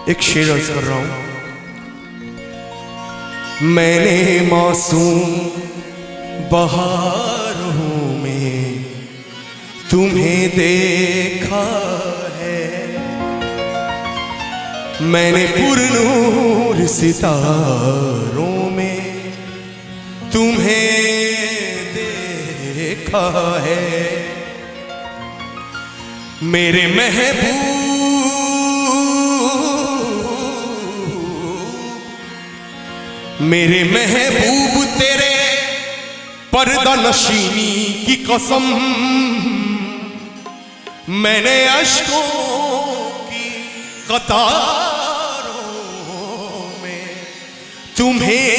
एक शेर अर्ज कर रहा हूं। मैंने मासूम बहारों में तुम्हें देखा है, मैंने पुरनूर सितारों में तुम्हें देखा है। मेरे महबूब मेरे महबूब तेरे पर्दा नशीनी की कसम, मैंने अश्कों की कतारों में तुम्हें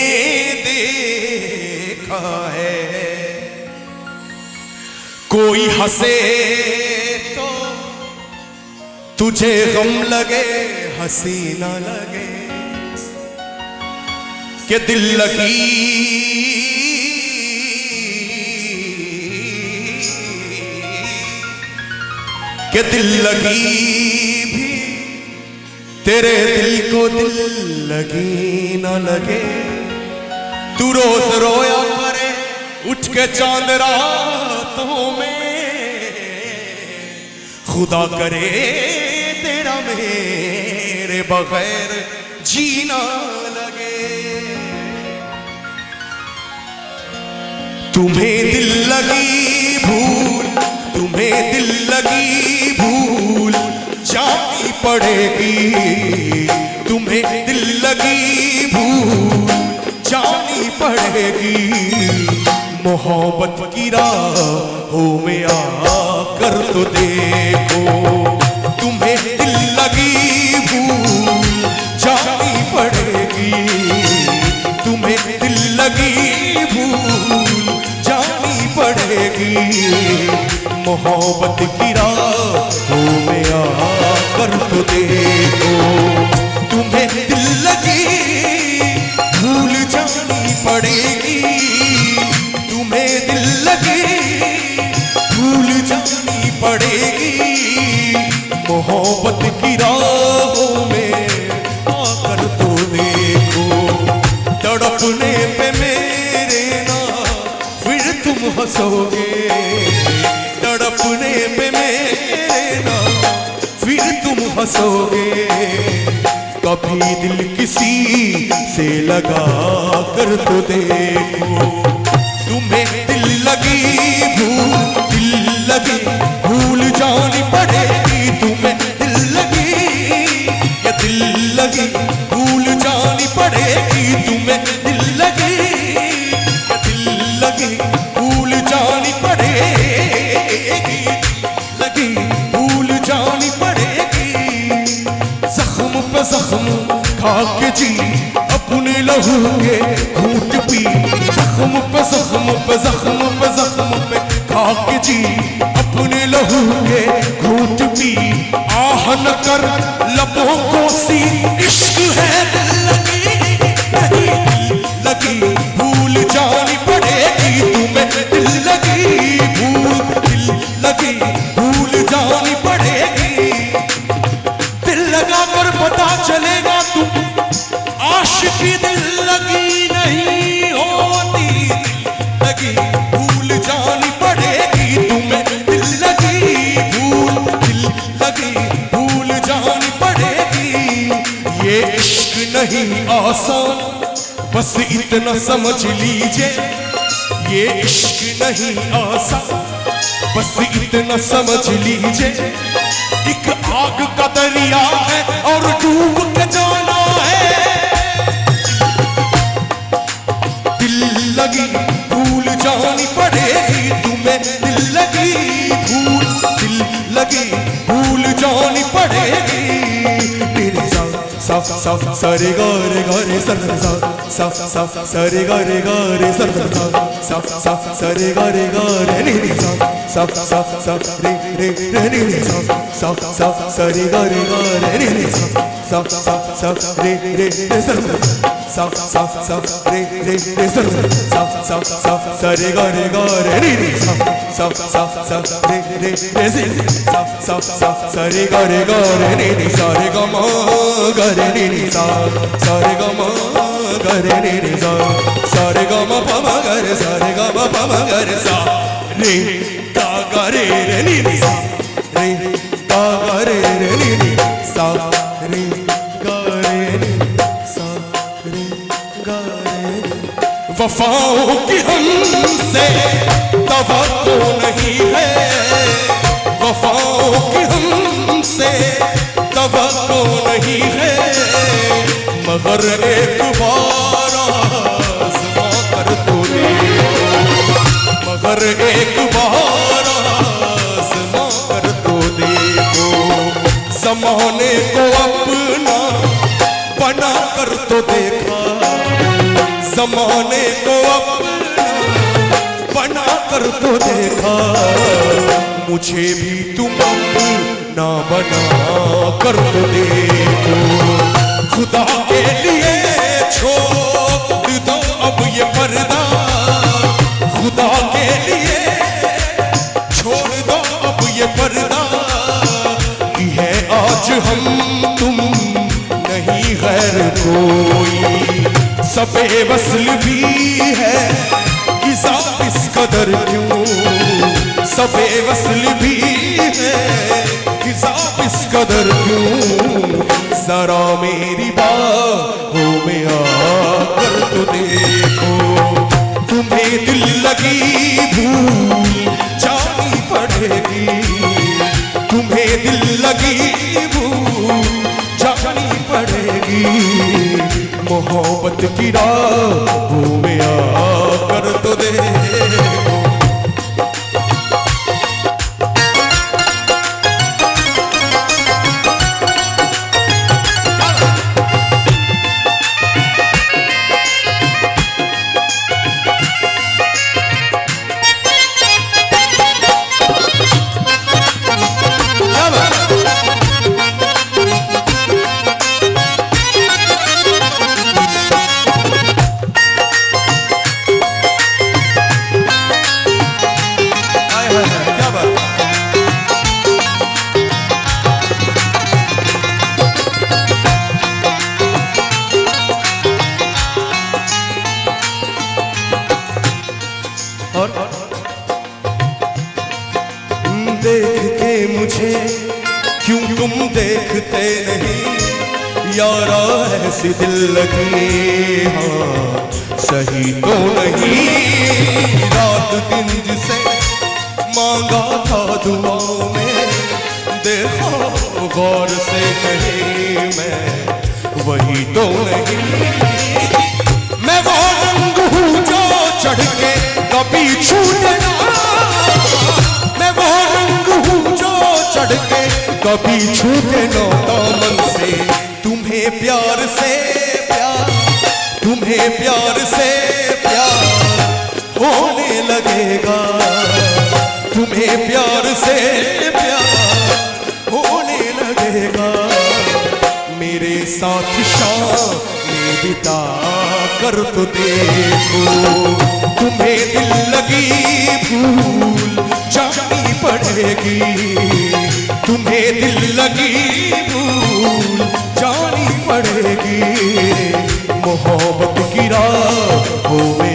देखा है। कोई हंसे तो तुझे गम लगे, हंसी ना लगे कि दिल लगी भी तेरे दिल को दिल लगी ना लगे। तू रोज रोया करे उठ के चांद रातों में, खुदा करे तेरा मेरे बगैर जीना लगे। तुम्हें दिल लगी भूल, तुम्हें दिल लगी भूल जानी पड़ेगी। तुम्हें दिल लगी भूल जानी पड़ेगी। मोहब्बत की राहों में आकर तो देखो। तुम्हें दिल लगी भूल जानी पड़ेगी। तुम्हें दिल लगी भूल जानी पड़ेगी। मोहब्बत की राहों में आकर तो देखो। तुम्हें दिल लगी भूल जानी पड़ेगी। तुम्हें दिल लगी भूल जानी पड़ेगी। मोहब्बत की राहों में आकर तो देखो। तड़पने पे मेरे ना फिर तुम हंसोगे। तड़पने पे मेरे ना फिर तुम हंसोगे। कभी दिल किसी से लगा कर तो देखो। तुम्हें दिल लगी भूल जानी पड़ेगी। तुम्हें दिल लगी या दिल लगी भूल जानी पड़ेगी। तुम्हें दिल लगी या दिल लगी भूल जानी पड़ेगी। लगी भूल जानी पड़ेगी। जख्म पे जख्म खा के जी अपने लहू के घूंट पी। जख्म पे जख्म पे जख्म पे जख्म पे खा के जी अपने लहू के घूंट पी। आह न कर लबों को सी इश्क है दिल लगी नहीं। दिल लगी भूल जानी पड़ेगी। तुम्हें दिल लगी भूल जानी पड़ेगी। दिल लगा कर पता चलेगा तुम आशिकी दिल लगी नहीं होती। दिल लगी भूल जानी पड़ेगी। तुम्हें दिल लगी भूल जानी पड़ेगी। ये इश्क नहीं आसान बस इतना समझ लीजिए। ये इश्क नहीं आसान बस इतना समझ लीजिए। एक आग का दरिया है और डूब के जाना है। दिल लगी भूल जानी पड़ेगी। तुम्हें दिल लगी भूल जानी पड़ेगी। तेरे सा रे गा रे सा सा सा सा रे गा रे सा सा रे गा रे नी नी सा सा रे नी नी सा सा रे गा रे नी नी सा रे सा सा रे सा रे गा रे नी नी सा रे सा रे गा रे नी नी सा रे गा मा गा रे नी नी सा रे गा मा गा रे नी नी सा रे गा मा पा मा गा रे सा रे गा मा पा मा गा रे सा रे गा रे नी नी सा रे गा रे नी नी सा रे गा रे नी सा रे गा रे। वफाओं की हमसे तवक्को नहीं है, वफाओं की हमसे तवक्को नहीं है, मगर एक बार आज़मा कर तो देखो, मगर एक बार आज़मा कर तो देखो, ज़माने को अपना बना कर तो देखा, ज़माने को अपना बना कर तो देखा, मुझे भी तुम अपना बना कर तो देखो, खुदा के लिए छोड़ दो अब ये पर्दा, खुदा के लिए छोड़ दो अब ये पर्दा, कि है आज हम तुम नहीं गैर कोई, सबे वस्ल भी है किसा इस कदर क्यों, सबे वस्ल भी है किसा इस कदर क्यों, जरा मेरी बाहों में आकर तो देखो, तुम्हें दिल लगी भूल जानी पड़ेगी, तुम्हें दिल लगी भूल जानी पड़ेगी, मोहब्बत की राहों में आकर तो देखो। देख के मुझे क्यों तुम देखते नहीं, यारा ऐसी दिल लगी हाँ सही तो नहीं, रात दिन जिसे मांगा था दुआओं में, देखो गौर से कहीं मैं वही तो नहीं, मैं वो रंग हूँ जो चढ़ के कभी छूटे ना, मैं वो रंग हूँ जो चढ़ के कभी छूटे ना दामन से, तुम्हें प्यार से प्यार, तुम्हें प्यार से प्यार होने लगेगा, तुम्हें प्यार से प्यार होने लगेगा, मेरे साथ शाम में बिता कर तो देखो, तुम्हें दिल लगी भूल जानी पड़ेगी, तुम्हें दिल लगी भूल जानी पड़ेगी, मोहब्बत की राहों में